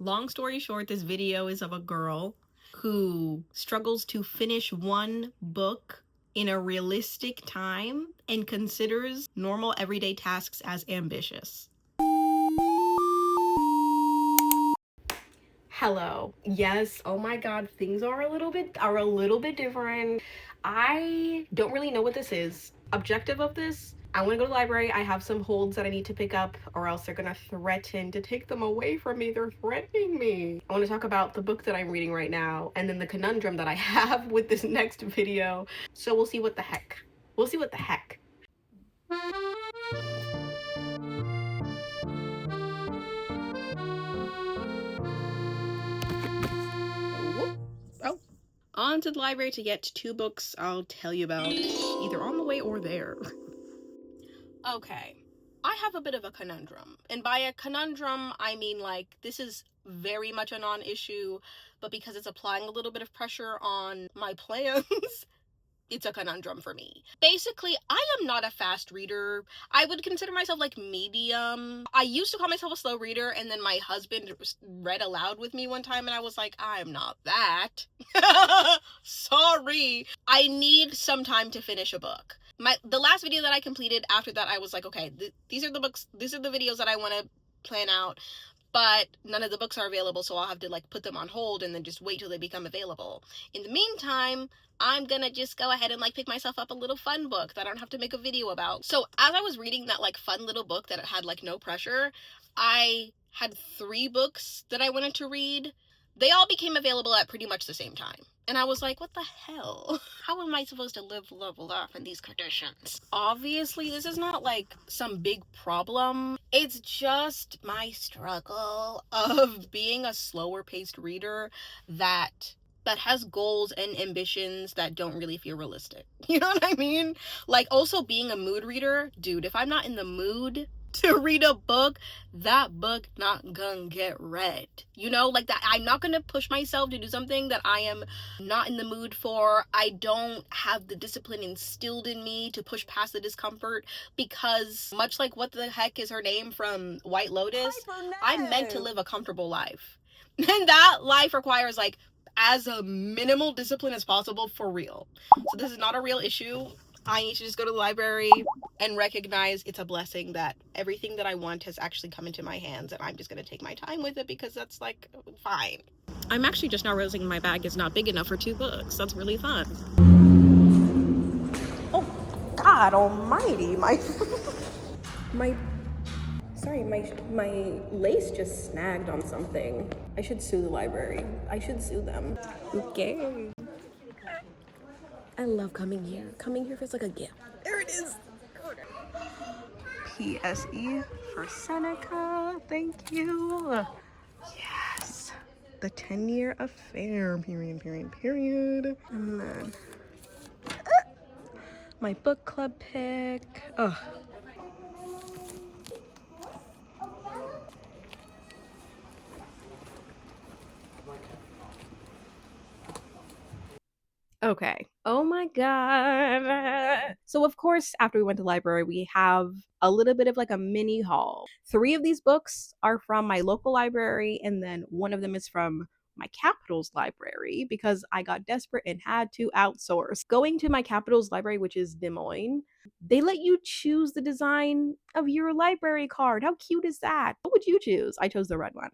Long story short, this video is of a girl who struggles to finish one book in a realistic time and considers normal everyday tasks as ambitious. Hello. Yes, oh my god, things are a little bit different. I don't really know what this is. Objective of this, I want to go to the library. I have some holds that I need to pick up, or else they're gonna threaten to take them away from me. They're threatening me. I want to talk about the book that I'm reading right now, and then the conundrum that I have with this next video. So we'll see what the heck. We'll see what the heck. Oh. On to the library to get 2 books I'll tell you about either on the way or there. Okay, I have a bit of a conundrum. And by a conundrum, I mean like this is very much a non-issue, but because it's applying a little bit of pressure on my plans, it's a conundrum for me. Basically, I am not a fast reader. I would consider myself like medium. I used to call myself a slow reader, and then my husband read aloud with me one time and I was like, I'm not that. Sorry. I need some time to finish a book. The last video that I completed, after that I was like, okay, these are the books, these are the videos that I want to plan out, but none of the books are available, so I'll have to like put them on hold and then just wait till they become available. In the meantime, I'm gonna just go ahead and like pick myself up a little fun book that I don't have to make a video about. So as I was reading that like fun little book that had like no pressure, I had 3 books that I wanted to read. They all became available at pretty much the same time. And I was like, what the hell? How am I supposed to live leveled up in these conditions? Obviously, this is not like some big problem. It's just my struggle of being a slower paced reader that has goals and ambitions that don't really feel realistic. You know what I mean? Like also being a mood reader, dude, if I'm not in the mood to read a book, that book not gonna get read. You know, like that I'm not gonna push myself to do something that I am not in the mood for. I don't have the discipline instilled in me to push past the discomfort, because much like what the heck is her name from White Lotus, I'm meant to live a comfortable life. And that life requires like as a minimal discipline as possible, for real. So this is not a real issue. I need to just go to the library and recognize it's a blessing that everything that I want has actually come into my hands, and I'm just gonna take my time with it because that's like fine. I'm actually just now realizing my bag is not big enough for 2 books. That's really fun. Oh God almighty, my lace just snagged on something. I should sue the library. I should sue them. Okay. I love coming here. Coming here feels like a gift. There it is. PSE for Seneca. Thank you. Yes. The 10-year affair. Period. And then my book club pick. Ugh. Okay. Oh my God. So of course, after we went to the library, we have a little bit of like a mini haul. 3 of these books are from my local library, and then one of them is from my capital's library because I got desperate and had to outsource. Going to my capital's library, which is Des Moines, they let you choose the design of your library card. How cute is that? What would you choose? I chose the red one.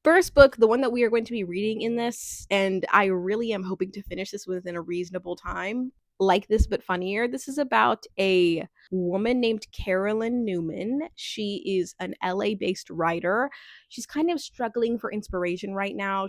First book, the one that we are going to be reading in this, and I really am hoping to finish this within a reasonable time. Like this, but funnier. This is about a woman named Carolyn Newman. She is an LA-based writer. She's kind of struggling for inspiration right now.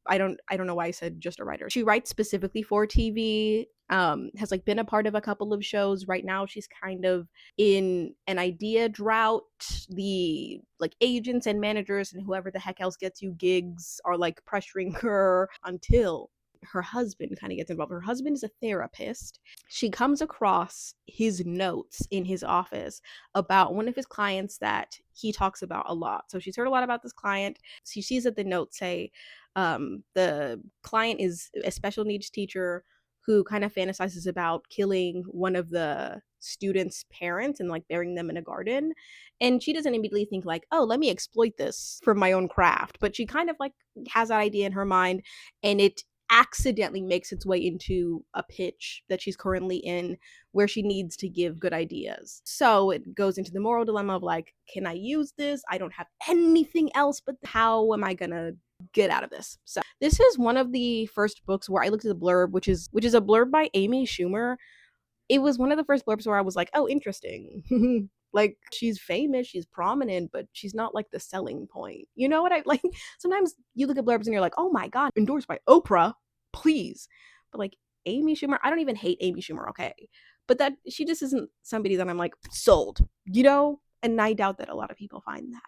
I don't know why I said just a writer. She writes specifically for TV, has like been a part of a couple of shows. Right now she's kind of in an idea drought. The like agents and managers and whoever the heck else gets you gigs are like pressuring her until her husband kind of gets involved. Her husband is a therapist. She comes across his notes in his office about one of his clients that he talks about a lot. So she's heard a lot about this client. She sees that the notes say the client is a special needs teacher who kind of fantasizes about killing one of the students' parents and like burying them in a garden. And she doesn't immediately think like, oh, let me exploit this for my own craft. But she kind of like has that idea in her mind, and it accidentally makes its way into a pitch that she's currently in where she needs to give good ideas. So it goes into the moral dilemma of like, can I use this? I don't have anything else, but how am I gonna get out of this? So this is one of the first books where I looked at the blurb, which is a blurb by Amy Schumer. It was one of the first blurbs where I was like, oh, interesting. Like, she's famous, she's prominent, but she's not like the selling point. You know what I like? Sometimes you look at blurbs and you're like, oh my God, endorsed by Oprah, please. But like, Amy Schumer, I don't even hate Amy Schumer, okay? But that she just isn't somebody that I'm like, sold, you know? And I doubt that a lot of people find that.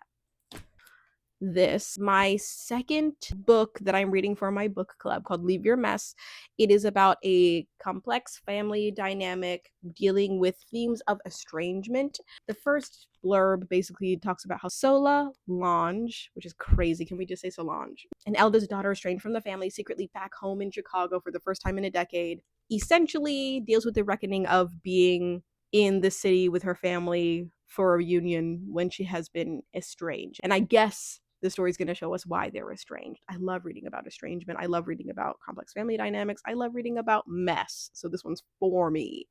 This my second book that I'm reading for my book club called Leave Your Mess. It is about a complex family dynamic dealing with themes of estrangement. The first blurb basically talks about how Solange, which is crazy, can we just say Solange, an eldest daughter estranged from the family, secretly back home in Chicago for the first time in a decade, essentially deals with the reckoning of being in the city with her family for a reunion when she has been estranged. And I guess the story is going to show us why they're estranged. I love reading about estrangement. I love reading about complex family dynamics. I love reading about mess. So this one's for me.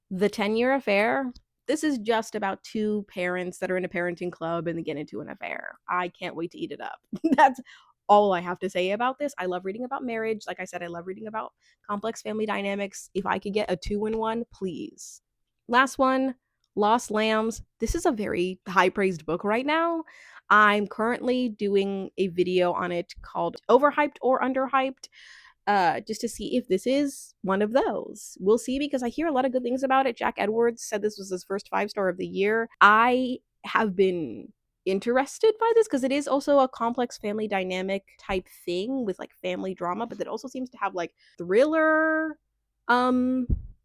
The 10-Year Affair. This is just about two parents that are in a parenting club and they get into an affair. I can't wait to eat it up. That's all I have to say about this. I love reading about marriage. Like I said, I love reading about complex family dynamics. If I could get a 2-in-1, please. Last one, Lost Lambs. This is a very high praised book right now. I'm currently doing a video on it called Overhyped or Underhyped, just to see if this is one of those. We'll see, because I hear a lot of good things about it. Jack Edwards said this was his first 5-star of the year. I have been interested by this because it is also a complex family dynamic type thing with like family drama, but it also seems to have like thriller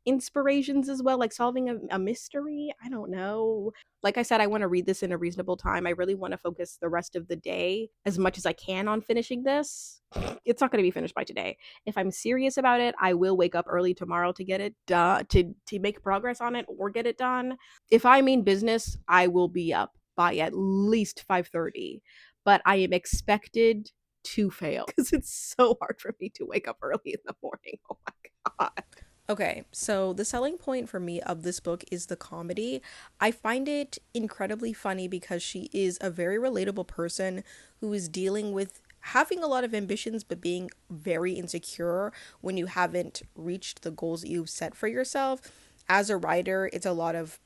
inspirations as well, like solving a mystery. I don't know. Like I said, I want to read this in a reasonable time. I really want to focus the rest of the day as much as I can on finishing this. It's not going to be finished by today. If I'm serious about it, I will wake up early tomorrow to get it done, to make progress on it or get it done. If I mean business, I will be up by at least 5:30, but I am expected to fail because it's so hard for me to wake up early in the morning. Oh my God. Okay, so the selling point for me of this book is the comedy. I find it incredibly funny because she is a very relatable person who is dealing with having a lot of ambitions but being very insecure when you haven't reached the goals that you've set for yourself. As a writer, it's a lot of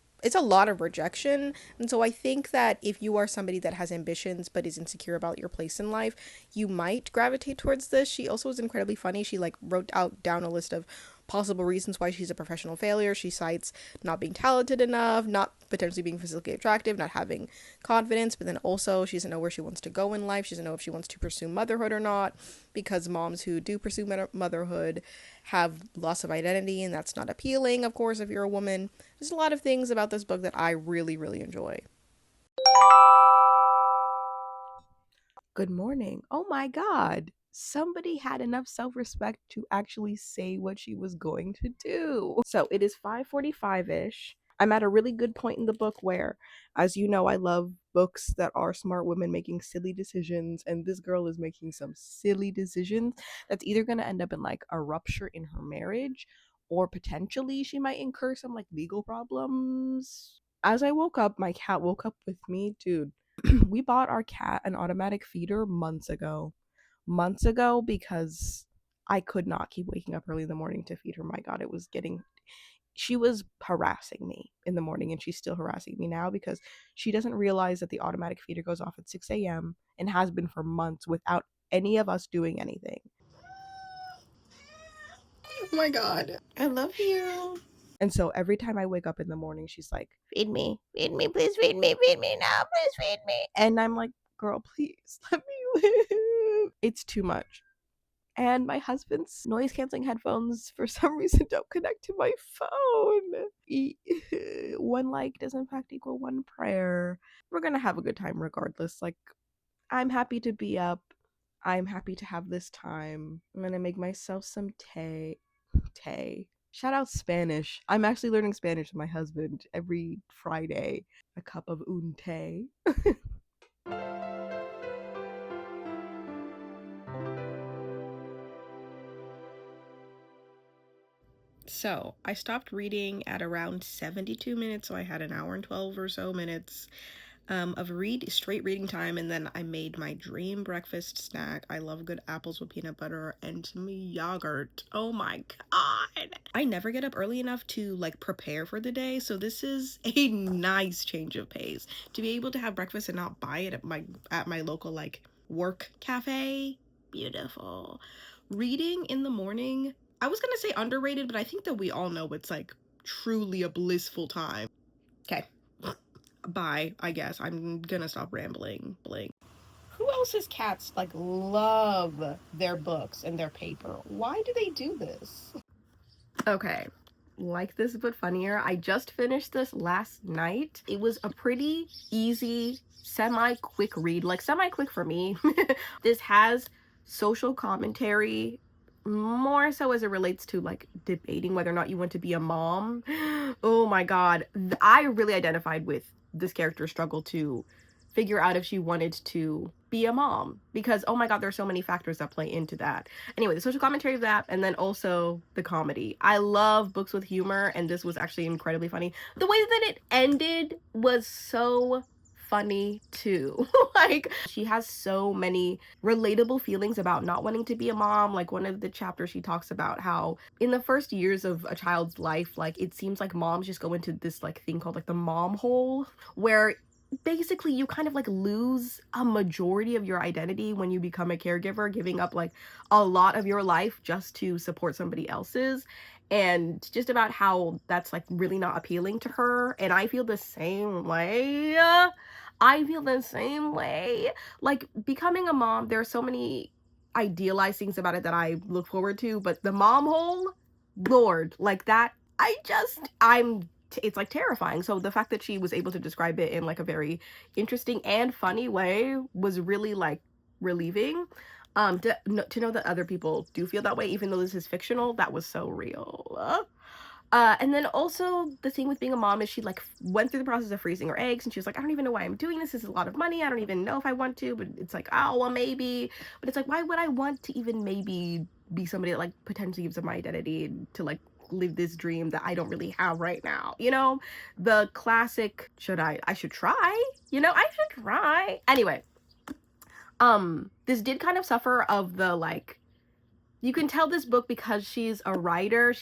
rejection. And so I think that if you are somebody that has ambitions but is insecure about your place in life, you might gravitate towards this. She also is incredibly funny. She like wrote out down a list of possible reasons why she's a professional failure. She cites not being talented enough, not potentially being physically attractive, not having confidence, but then also she doesn't know where she wants to go in life. She doesn't know if she wants to pursue motherhood or not, because moms who do pursue motherhood have loss of identity, and that's not appealing, of course, if you're a woman. There's a lot of things about this book that I really, really enjoy. Good morning. Oh my God. Somebody had enough self-respect to actually say what she was going to do. So it is 5:45-ish. I'm at a really good point in the book where, as you know, I love books that are smart women making silly decisions, and this girl is making some silly decisions that's either going to end up in like a rupture in her marriage, or potentially she might incur some like legal problems. As I woke up, my cat woke up with me. Dude, we bought our cat an automatic feeder months ago, because I could not keep waking up early in the morning to feed her. My God, she was harassing me in the morning, and she's still harassing me now because she doesn't realize that the automatic feeder goes off at 6 a.m. and has been for months without any of us doing anything. Oh my God. I love you. And so every time I wake up in the morning, she's like, feed me, please feed me now, please feed me. And I'm like, girl, please let me live. It's too much. And my husband's noise canceling headphones for some reason don't connect to my phone. One like does in fact equal one prayer. We're gonna have a good time regardless. Like, I'm happy to be up. I'm happy to have this time. I'm gonna make myself some tea. té. Shout out Spanish. I'm actually learning Spanish with my husband every Friday. A cup of un té. So I stopped reading at around 72 minutes, so I had an hour and 12 or so minutes of straight reading time, and then I made my dream breakfast snack. I love good apples with peanut butter and some yogurt. Oh my god. I never get up early enough to like prepare for the day, so this is a nice change of pace. To be able to have breakfast and not buy it at my local like work cafe. Beautiful. Reading in the morning, I was gonna say underrated, but I think that we all know it's like truly a blissful time. Okay. Bye, I guess. I'm gonna stop rambling. Who else's cats like love their books and their paper? Why do they do this? Okay, like this but funnier. I just finished this last night. It was a pretty easy, semi-quick read. Like semi-quick for me. This has social commentary, more so as it relates to like debating whether or not you want to be a mom. Oh my god, I really identified with this character's struggle to figure out if she wanted to be a mom, because oh my god, there's so many factors that play into that. Anyway, the social commentary of that, and then also the comedy. I love books with humor, and this was actually incredibly funny. The way that it ended was so funny too. Like, she has so many relatable feelings about not wanting to be a mom. Like, one of the chapters, she talks about how in the first years of a child's life, like, it seems like moms just go into this like thing called like the mom hole, where basically you kind of like lose a majority of your identity when you become a caregiver, giving up like a lot of your life just to support somebody else's, and just about how that's like really not appealing to her. And I feel the same way. Like, becoming a mom, there are so many idealized things about it that I look forward to, but the mom hole, lord, like that, it's like terrifying. So the fact that she was able to describe it in like a very interesting and funny way was really like relieving. To know that other people do feel that way, even though this is fictional, that was so real. And then also the thing with being a mom is she like went through the process of freezing her eggs, and she was like, I don't even know why I'm doing this. This is a lot of money. I don't even know if I want to, but it's like, oh, well, maybe. But it's like, why would I want to even maybe be somebody that like potentially gives up my identity to like live this dream that I don't really have right now? You know, the classic, I should try, I should try. Anyway, this did kind of suffer of the like, you can tell this book, because she's a writer,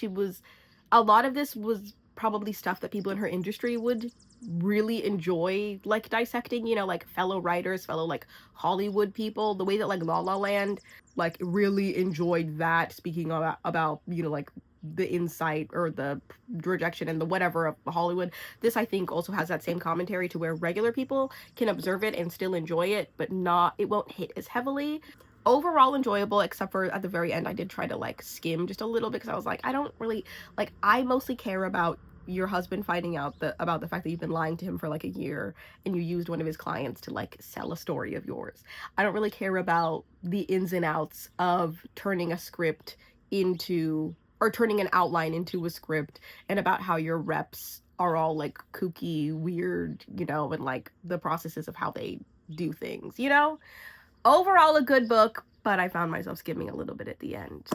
a lot of this was probably stuff that people in her industry would really enjoy like dissecting, like fellow writers, fellow like Hollywood people, the way that like La La Land like really enjoyed that, speaking about like the insight or the rejection and the whatever of Hollywood. This, I think, also has that same commentary to where regular people can observe it and still enjoy it, but it won't hit as heavily. Overall enjoyable, except for at the very end I did try to like skim just a little bit, because I was like, I don't really like, I mostly care about your husband finding out about the fact that you've been lying to him for like a year and you used one of his clients to like sell a story of yours. I don't really care about the ins and outs of turning a script into, or turning an outline into a script, and about how your reps are all like kooky, weird, and like the processes of how they do things, Overall, a good book, but I found myself skimming a little bit at the end.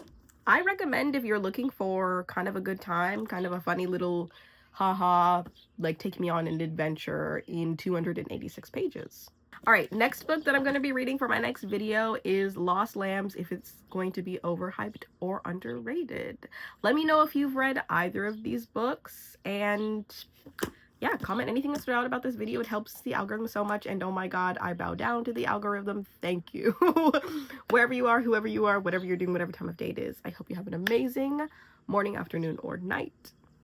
I recommend, if you're looking for kind of a good time, kind of a funny little haha, like take me on an adventure in 286 pages. All right, next book that I'm going to be reading for my next video is Lost Lambs, if it's going to be overhyped or underrated. Let me know if you've read either of these books, and yeah, comment anything that stood out about this video. It helps the algorithm so much, and oh my god, I bow down to the algorithm. Thank you. Wherever you are, whoever you are, whatever you're doing, whatever time of day it is, I hope you have an amazing morning, afternoon, or night.